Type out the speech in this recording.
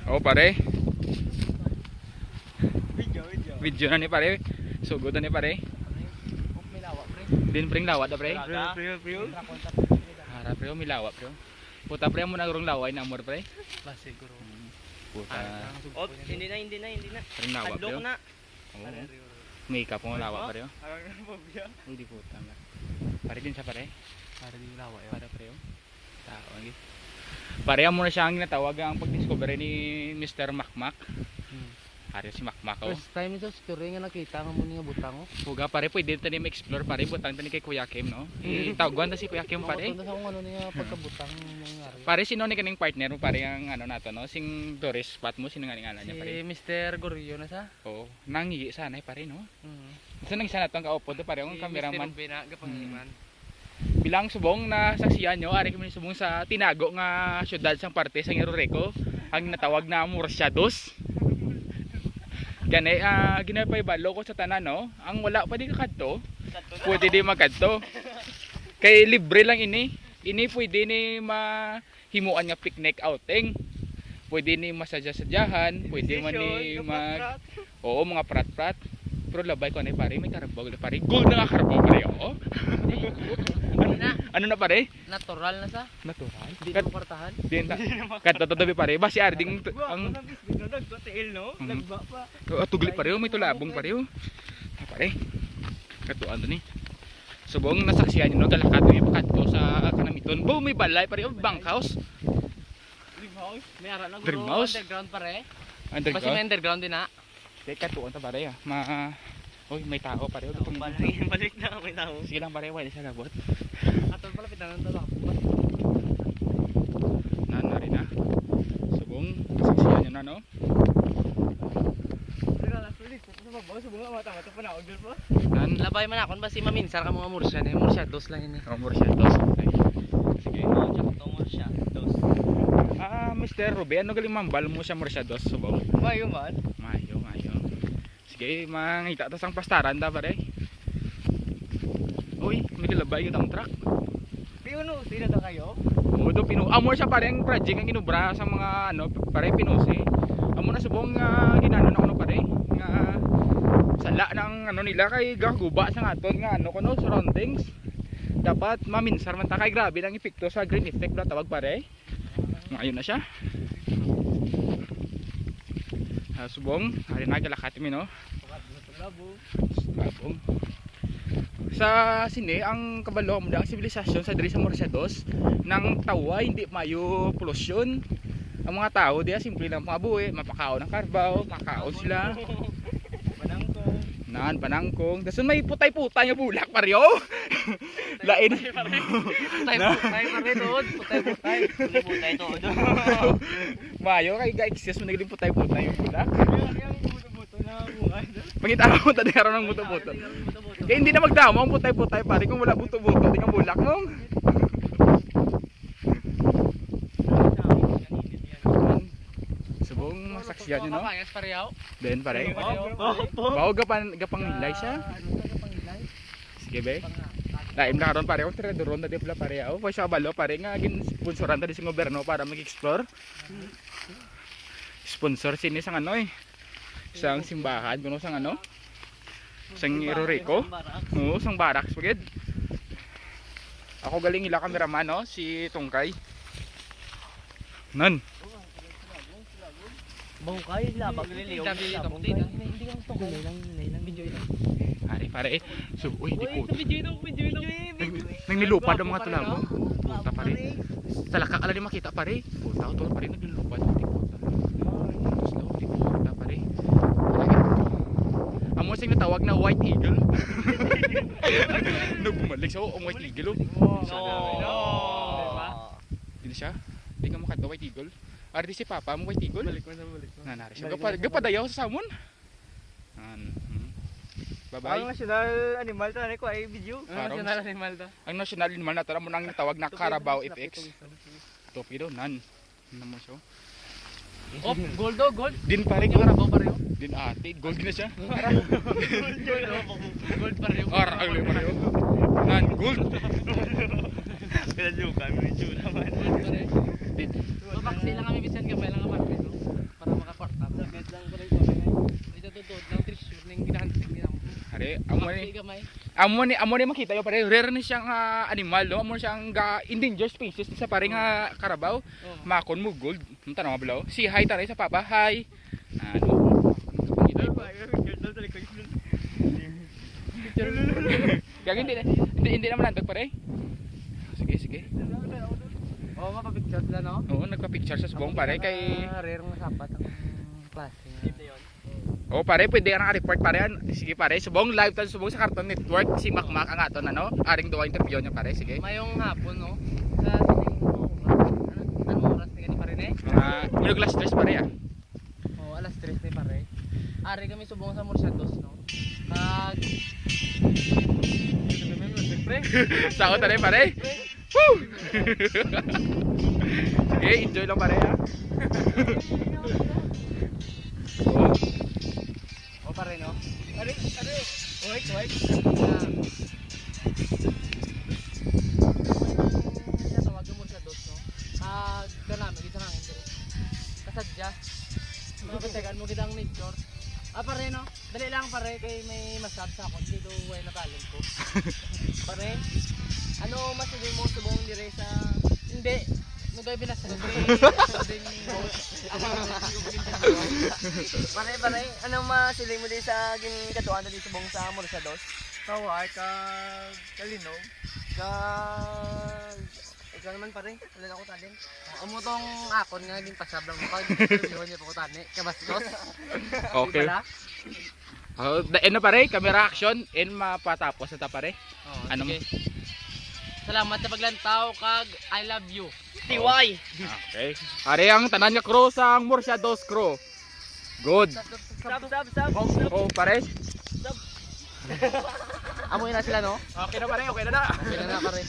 Oh pare. Video. Video na ni pare. Sugod na ni pare. May lawa, pre. Din pring lawat da pre. Pre. Harap pre milawa pre. Puta pre mo na gurong laway na amor pre. Ba siguro. Puta. Oh, hindi na. Pring lawa pre. Adlok na. Oo. Makeup mo lawa pare. Arang na po biya. Hindi puta na. Pare din sa pare. Para di lawa yun. Para pre. Tao lagi. Pareha mo na siya ang ginatawag ang pag-discover ni Mr. Makmak. Ari si Makmak oh. First time ito story nga nakita nga mo niya butang oh. Puga pare pwede tani ma-explore pare butang tani kay Kuya Kim no. Tawagwan ta si Kuya Kim pare. Sa kung ano niya pagkabutang nangyari. Pare sino ni kaning partner mo pare ang ano nato no sing tourist spot mo sino nga ngalan niya pare. Si Mr. Gorillo na sa. Oo, nangi sana pare no. Mhm. Sa nang sana tong kaupo to pare ang cameraman. Mr. Bena gapangiman. Bilang subong na saksiyan nyo, ari kami subong sa tinago nga syudad sang parte sa Iroreco, ang natawag na Murciados. Gani ginapay balo ko sa tanan no, ang wala pa di kakadto, pwede di magkadto. Kay libre lang ini. Ini pwede ni mahimuan nga picnic outing. Pwede ni masadya-sadyahan, pwede man ni oo, mga prat-prat. Pero labay ko na pare, may karabaw pare. Gold na nga karabaw pare oh. Ano na pare? Natural na sa. Natural. Di mo kwartahan. Din ta. Kadto tabi pare, ba si Arding ang Nagbatil no? Mhm. Nagba pa. tugli pare, may tulabong pare. Pare. Katuan to ni. Subong nasaksihan niyo no galakat mi pakadto sa kanamiton. Bo may balay pare, bank house. Dream house. May ara na Dream guro house? underground pare. Kasi may Underground. underground din na. Kay katuan ta pare ah. Oy, may tao pare. Balik na may tao. Sige lang pare, wala siya gabot. Atol pala pitanan to sa. Nan rin na. Subong nasaksihan niyo na no. Nan Labay man akon ba si Maminsar ka mga Murcia ni Murcia dos lang ini. Murciados. Sige. Tumor siya. Dos. Mr. Ruben, ano galing mambal mo siya Murciados subong? Mayo man. Mayo. Sige, mangita tas ang pastaran da pare. Uy, may kilabay yung truck. Piuno, sino daw kayo? Udo amor siya pare ang project ang inubra sa mga ano, pare Pinose. Amo na subong ginano na ano pare nga sala ng ano nila kay gaguba sa aton nga ano kuno surroundings. Dapat maminsar man ta kay grabe ang epekto sa green effect na tawag pare. Ngayon na siya. Subong, hari na galakat mi no. Labong. Sa sini ang kabalo mo ang sibilisasyon sa diri sa Murciados nang tawa hindi mayo pollution. Ang mga tao diya simple lang mabuhi, mapakaon ng karbaw, makaon sila. Panangkong. Dasun may putay-putay nga bulak pareho. Lain. Putay pare doon, putay. Putay to. Mayo kay ga-excess mo naging putay-putay yung bulak. Yung buto-buto na buhay. Pangita mo ta diha ng buto-buto. Kaya hindi na magdamo ang putay-putay pare kung wala buto-buto di nga bulak mo. Subong masaksiyan niyo no. Kapayas pareho. Den pare. Oh. Bao gapang nilay siya. Sige be. Laim na karon pare, kung tredoron na di pala pare. Oh, pwede sa balo pare nga gin sponsoran ta di sa gobyerno para mag-explore. Sponsor sini sang ano sang simbahan kuno sang ano? Sang Iroreco. Oo, sang barracks pagid. Ako galing ila cameraman no, si Tungkay. Nan. Bangkay labag liliw. Hindi ka to lang video ito. Ari pare. So, uy, di ko. Video ito. Nang nilupad ang mga tulabo. Puta pare. Talaka ala di makita pare. Puta to pare naglulupad di puta. Slow di puta pare. Amo sing natawag na white eagle. Nagumalik sa ang white eagle. Dili siya. Di ka makadto white eagle. Ari si papa mo white eagle. Balik mo. Nanari siya. Gapadayaw sa samon. Bye-bye. Ang national animal to ko ay video. National animal to. Ang national animal na tara mo nang natawag na Carabao FX. Topido nan. Namo siya. Oh, gold. Din pare Yung Carabao pareho. Din ate, gold na siya. Gold pareho. Ang le pareho. Nan gold. Kaya kami medyo naman. Din. So, baksi lang kami bisan gamay lang ang market. Okay, amo Hindi ni gamay. amo ni makita yo pare rare ni siyang animal no, amo siyang endangered species sa pare nga karabaw. Makon mo gold. Unta na mablaw. Si hi tara sa papa. Hi. Ano? Kaya hindi naman nandog pare. Sige. Oo, mapapicture sila, no? Oo, nagpa-picture sa subong pare kay Rare nga sapat ang klase. oh pare pwede ka report pare. Sige pare, subong live tan subong sa Cartoon Network si Makmak ang aton ano. Aring duwa interview niya pare, sige. Mayong hapon, no? Sa anong oras ni pare ne? Mga glass stress pare ah. Oo, alas 3 ni pare. Ari kami subong sa Murciados, no? Kag Sao tare pare? Woo! Sige, enjoy lang pare ah. o pare, no? Wait. Tawag mo sa dos, no? Ganami kita nang hindi. Kasadya. Mapatagan mo kitang nature. Pare, no? Dali lang pare kay may masab sa ako dito way na talent ko. Pare, ano masabi mo subong dire sa hindi nugay binasag Pare, anong masiling mo din sa katuan na dito bong sa Murciados? Kaway ka kalinaw. Ikaw naman pare, wala ako talent. amo tong akon nga din pasab lang pag video niya po tani kabastos. Okay. Oh, ano pare, camera action and mapatapos na ta pare. Oh, Ano sige. Salamat sa paglantaw kag I love you. TY. Okay. Are ang tanan nga crew sa Murciados crew. Good. Sab. Oh pare. Amo na sila, no? Okay na pare, okay na na. Okay na pare.